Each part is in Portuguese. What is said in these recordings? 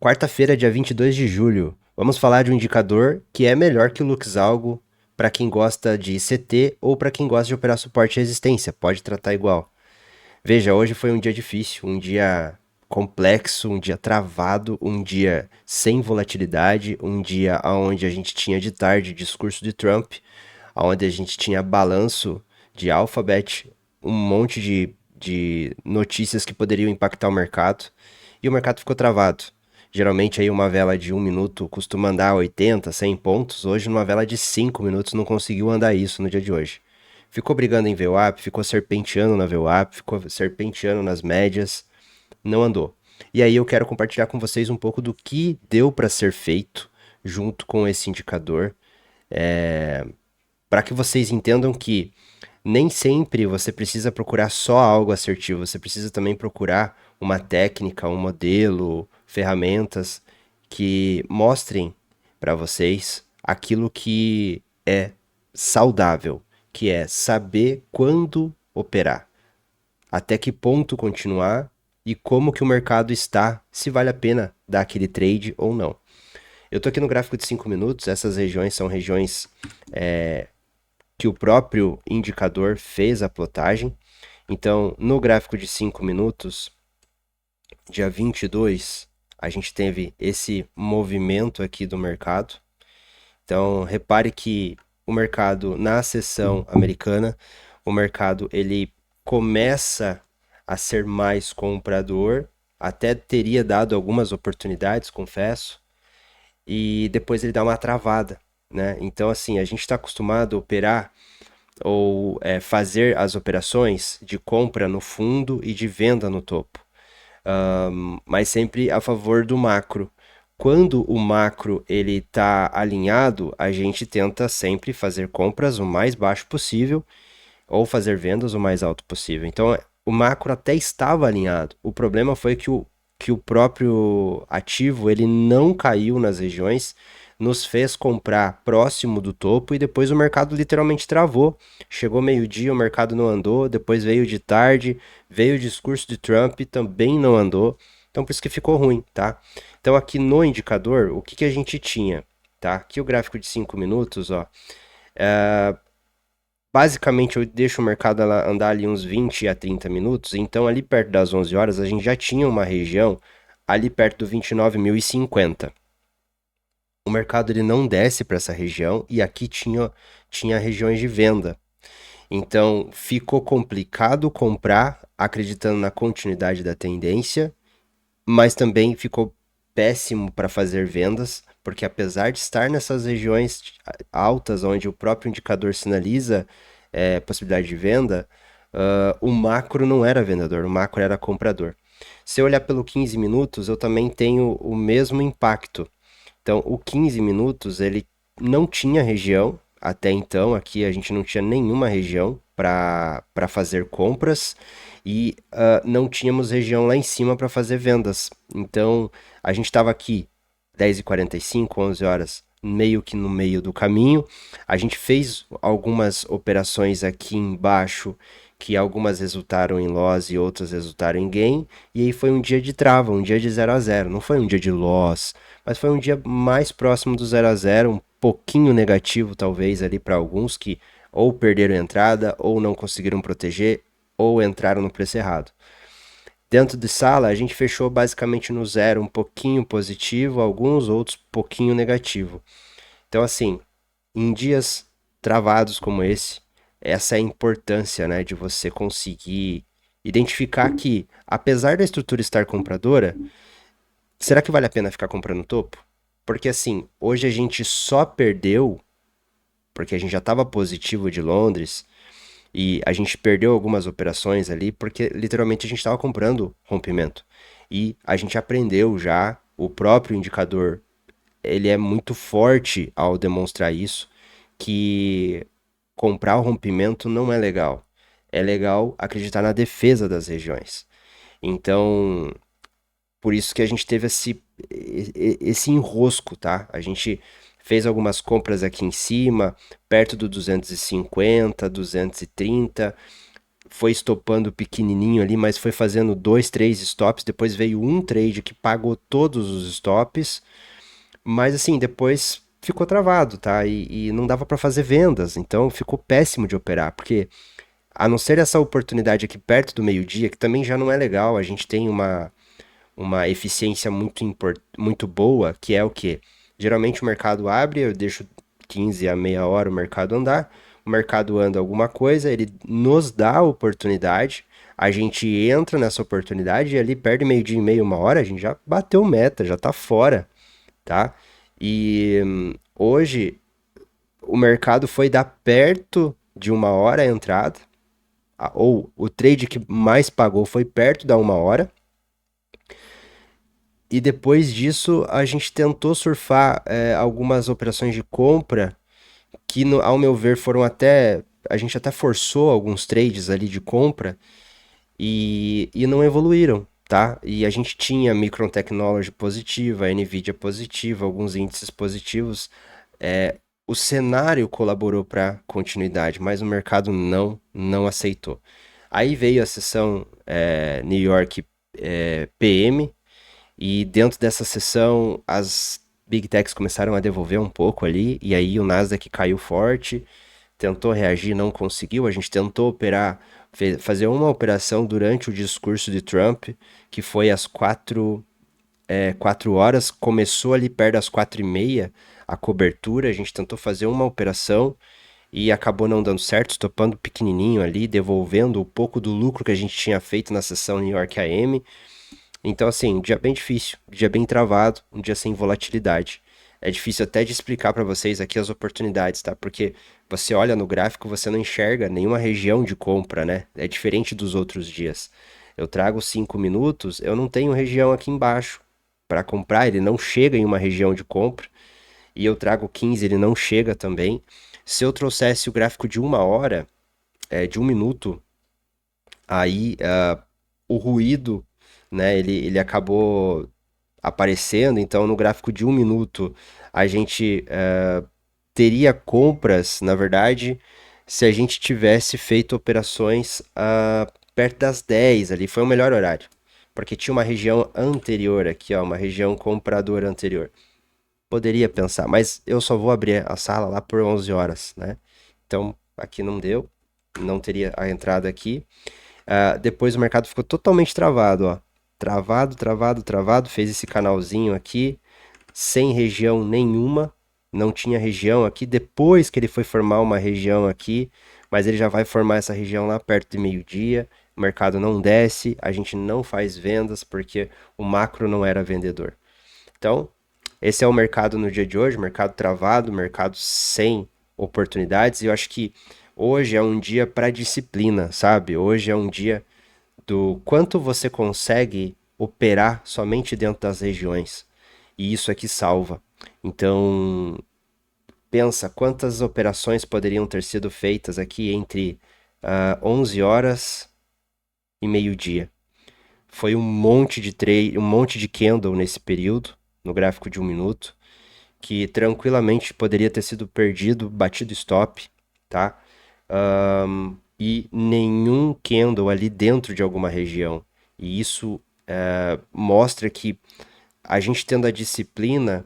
Quarta-feira, dia 22 de julho. Vamos falar de um indicador que é melhor que o Luxalgo para quem gosta de CT ou para quem gosta de operar suporte e resistência. Pode tratar igual. Veja, hoje foi um dia difícil, um dia complexo, um dia travado, um dia sem volatilidade, um dia onde a gente tinha de tarde discurso de Trump, onde a gente tinha balanço de Alphabet, um monte de notícias que poderiam impactar o mercado, e o mercado ficou travado. Geralmente aí uma vela de 1 minuto costuma andar 80, 100 pontos. Hoje numa vela de 5 minutos não conseguiu andar isso no dia de hoje. Ficou brigando em VWAP, ficou serpenteando na VWAP, ficou serpenteando nas médias, não andou. E aí eu quero compartilhar com vocês um pouco do que deu para ser feito junto com esse indicador, para que vocês entendam que nem sempre você precisa procurar só algo assertivo, você precisa também procurar uma técnica, um modelo, ferramentas que mostrem para vocês aquilo que é saudável, que é saber quando operar, até que ponto continuar e como que o mercado está, se vale a pena dar aquele trade ou não. Eu estou aqui no gráfico de 5 minutos, essas regiões são regiões que o próprio indicador fez a plotagem. Então, no gráfico de 5 minutos, dia 22, a gente teve esse movimento aqui do mercado. Então, repare que o mercado, na sessão americana, o mercado ele começa a ser mais comprador, até teria dado algumas oportunidades, confesso, e depois ele dá uma travada, né? Então, assim, a gente está acostumado a operar ou fazer as operações de compra no fundo e de venda no topo, mas sempre a favor do macro. Quando o macro ele está alinhado, a gente tenta sempre fazer compras o mais baixo possível ou fazer vendas o mais alto possível. Então, o macro até estava alinhado. O problema foi que o próprio ativo ele não caiu nas regiões, nos fez comprar próximo do topo e depois o mercado literalmente travou. Chegou meio-dia, o mercado não andou, depois veio de tarde, veio o discurso de Trump, também não andou. Então, por isso que ficou ruim, tá? Então, aqui no indicador, o que a gente tinha, tá? Aqui o gráfico de 5 minutos, ó. Basicamente, eu deixo o mercado andar ali uns 20 a 30 minutos. Então, ali perto das 11 horas, a gente já tinha uma região ali perto do 29.050. O mercado ele não desce para essa região e aqui tinha regiões de venda. Então, ficou complicado comprar acreditando na continuidade da tendência, mas também ficou péssimo para fazer vendas, porque apesar de estar nessas regiões altas, onde o próprio indicador sinaliza possibilidade de venda, o macro não era vendedor, o macro era comprador. Se eu olhar pelo 15 minutos, eu também tenho o mesmo impacto. Então, o 15 minutos, ele não tinha região, até então, aqui a gente não tinha nenhuma região para fazer compras e não tínhamos região lá em cima para fazer vendas. Então, a gente estava aqui 10h45, 11 horas, meio que no meio do caminho. A gente fez algumas operações aqui embaixo, que algumas resultaram em loss e outras resultaram em gain. E aí foi um dia de trava, um dia de 0 a 0. Não foi um dia de loss, mas foi um dia mais próximo do 0 a 0, um pouquinho negativo talvez ali para alguns que ou perderam entrada, ou não conseguiram proteger, ou entraram no preço errado. Dentro de sala, a gente fechou basicamente no zero, um pouquinho positivo, alguns outros pouquinho negativo. Então, assim, em dias travados como esse, essa é a importância, né, de você conseguir identificar que, apesar da estrutura estar compradora, será que vale a pena ficar comprando topo? Porque, assim, hoje a gente só perdeu, porque a gente já estava positivo de Londres, e a gente perdeu algumas operações ali porque literalmente a gente estava comprando rompimento. E a gente aprendeu já, o próprio indicador, ele é muito forte ao demonstrar isso, que comprar o rompimento não é legal. É legal acreditar na defesa das regiões. Então, por isso que a gente teve esse enrosco, tá? A gente fez algumas compras aqui em cima, perto do 250, 230, foi estopando pequenininho ali, mas foi fazendo 2, 3 stops. Depois veio um trade que pagou todos os stops, mas assim, depois ficou travado, tá? E não dava para fazer vendas, então ficou péssimo de operar, porque a não ser essa oportunidade aqui perto do meio-dia, que também já não é legal, a gente tem uma eficiência muito boa, que é o quê? Geralmente o mercado abre, eu deixo 15 a meia hora o mercado andar, o mercado anda alguma coisa, ele nos dá a oportunidade, a gente entra nessa oportunidade e ali perde meio-dia e meia, uma hora, a gente já bateu meta, já tá fora, tá? E hoje o mercado foi dar perto de uma hora a entrada, ou o trade que mais pagou foi perto da uma hora, e depois disso a gente tentou surfar algumas operações de compra que, ao meu ver, foram até. A gente até forçou alguns trades ali de compra e não evoluíram, tá? E a gente tinha Micron Technology positiva, Nvidia positiva, alguns índices positivos. O cenário colaborou para continuidade, mas o mercado não aceitou. Aí veio a sessão New York PM, e dentro dessa sessão as Big Techs começaram a devolver um pouco ali, e aí o Nasdaq caiu forte, tentou reagir, não conseguiu. A gente tentou operar, fazer uma operação durante o discurso de Trump, que foi às 4 horas, começou ali perto das 4h30 a cobertura, a gente tentou fazer uma operação e acabou não dando certo, estopando pequenininho ali, devolvendo um pouco do lucro que a gente tinha feito na sessão New York AM. Então, assim, um dia bem difícil, um dia bem travado, um dia sem volatilidade. É difícil até de explicar para vocês aqui as oportunidades, tá? Porque você olha no gráfico, você não enxerga nenhuma região de compra, né? É diferente dos outros dias. Eu trago 5 minutos, eu não tenho região aqui embaixo para comprar, ele não chega em uma região de compra. E eu trago 15, ele não chega também. Se eu trouxesse o gráfico de uma hora, de um minuto, aí o ruído, né, ele acabou aparecendo. Então no gráfico de um minuto a gente teria compras, na verdade, se a gente tivesse feito operações perto das 10 ali, foi o melhor horário. Porque tinha uma região anterior aqui, ó, uma região compradora anterior. Poderia pensar, mas eu só vou abrir a sala lá por 11 horas, né? Então aqui não deu, não teria a entrada aqui. Depois o mercado ficou totalmente travado, ó. Travado, travado, travado. Fez esse canalzinho aqui, sem região nenhuma. Não tinha região aqui. Depois que ele foi formar uma região aqui, mas ele já vai formar essa região lá perto de meio-dia. O mercado não desce, a gente não faz vendas porque o macro não era vendedor. Então, esse é o mercado no dia de hoje, mercado travado, mercado sem oportunidades. E eu acho que hoje é um dia para disciplina, sabe? Hoje é um dia do quanto você consegue operar somente dentro das regiões. E isso aqui salva. Então, pensa quantas operações poderiam ter sido feitas aqui entre 11 horas e meio-dia. Foi um monte de trade, um monte de candle nesse período, no gráfico de um minuto, que tranquilamente poderia ter sido perdido, batido stop, tá? E nenhum candle ali dentro de alguma região. E isso mostra que a gente tendo a disciplina,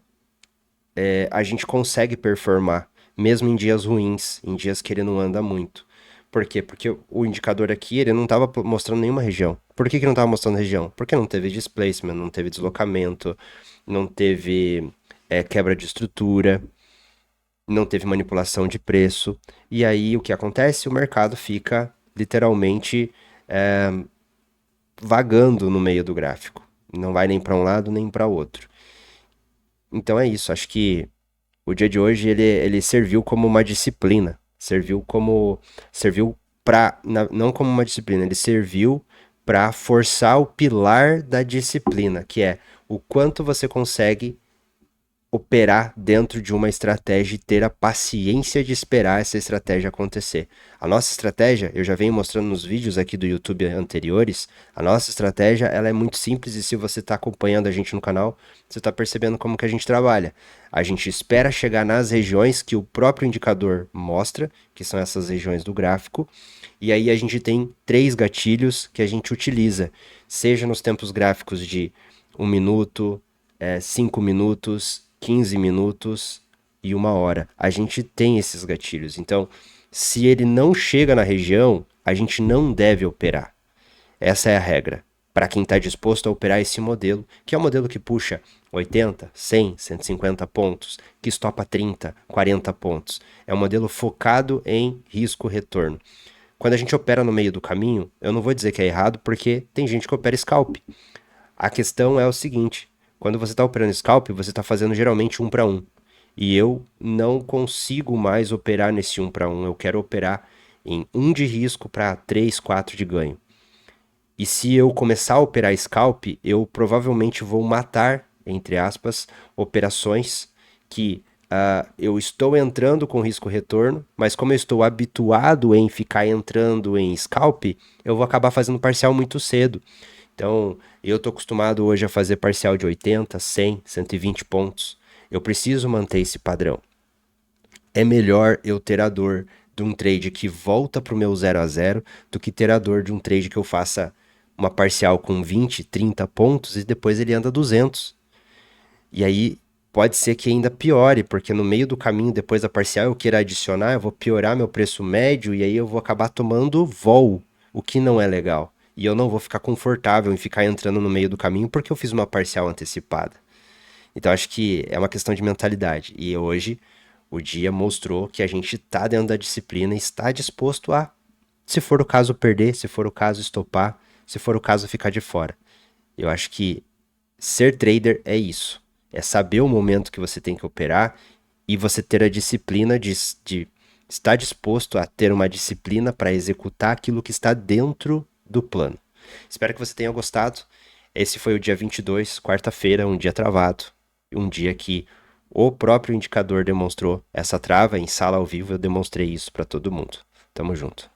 a gente consegue performar, mesmo em dias ruins, em dias que ele não anda muito. Por quê? Porque o indicador aqui, ele não estava mostrando nenhuma região. Por que não estava mostrando região? Porque não teve displacement, não teve deslocamento, não teve quebra de estrutura, não teve manipulação de preço. E aí o que acontece? O mercado fica literalmente vagando no meio do gráfico. Não vai nem para um lado nem para outro. Então é isso. Acho que o dia de hoje ele serviu como uma disciplina. Serviu para não como uma disciplina, ele serviu para forçar o pilar da disciplina, que é o quanto você consegue operar dentro de uma estratégia e ter a paciência de esperar essa estratégia acontecer. A nossa estratégia, eu já venho mostrando nos vídeos aqui do YouTube anteriores, a nossa estratégia ela é muito simples e se você está acompanhando a gente no canal, você está percebendo como que a gente trabalha. A gente espera chegar nas regiões que o próprio indicador mostra, que são essas regiões do gráfico, e aí a gente tem 3 gatilhos que a gente utiliza, seja nos tempos gráficos de 1 minuto, 5 minutos, 15 minutos e 1 hora. A gente tem esses gatilhos. Então, se ele não chega na região, a gente não deve operar. Essa é a regra. Para quem está disposto a operar esse modelo, que é um modelo que puxa 80, 100, 150 pontos, que estopa 30, 40 pontos. É um modelo focado em risco-retorno. Quando a gente opera no meio do caminho, eu não vou dizer que é errado, porque tem gente que opera scalp. A questão é o seguinte, quando você está operando scalp, você está fazendo geralmente 1 para 1. E eu não consigo mais operar nesse 1 para 1. Eu quero operar em 1 de risco para 3, 4 de ganho. E se eu começar a operar scalp, eu provavelmente vou matar, entre aspas, operações que eu estou entrando com risco-retorno, mas como eu estou habituado em ficar entrando em scalp, eu vou acabar fazendo parcial muito cedo. Então, eu estou acostumado hoje a fazer parcial de 80, 100, 120 pontos. Eu preciso manter esse padrão. É melhor eu ter a dor de um trade que volta para o meu 0 a 0 do que ter a dor de um trade que eu faça uma parcial com 20, 30 pontos e depois ele anda 200. E aí pode ser que ainda piore, porque no meio do caminho, depois da parcial, eu queira adicionar, eu vou piorar meu preço médio e aí eu vou acabar tomando vol, o que não é legal. E eu não vou ficar confortável em ficar entrando no meio do caminho porque eu fiz uma parcial antecipada. Então acho que é uma questão de mentalidade. E hoje o dia mostrou que a gente está dentro da disciplina e está disposto a, se for o caso, perder, se for o caso, estopar, se for o caso, ficar de fora. Eu acho que ser trader é isso. É saber o momento que você tem que operar e você ter a disciplina de estar disposto a ter uma disciplina para executar aquilo que está dentro do plano. Espero que você tenha gostado. Esse foi o dia 22, quarta-feira, um dia travado. Um dia que o próprio indicador demonstrou essa trava em sala ao vivo. Eu demonstrei isso para todo mundo. Tamo junto.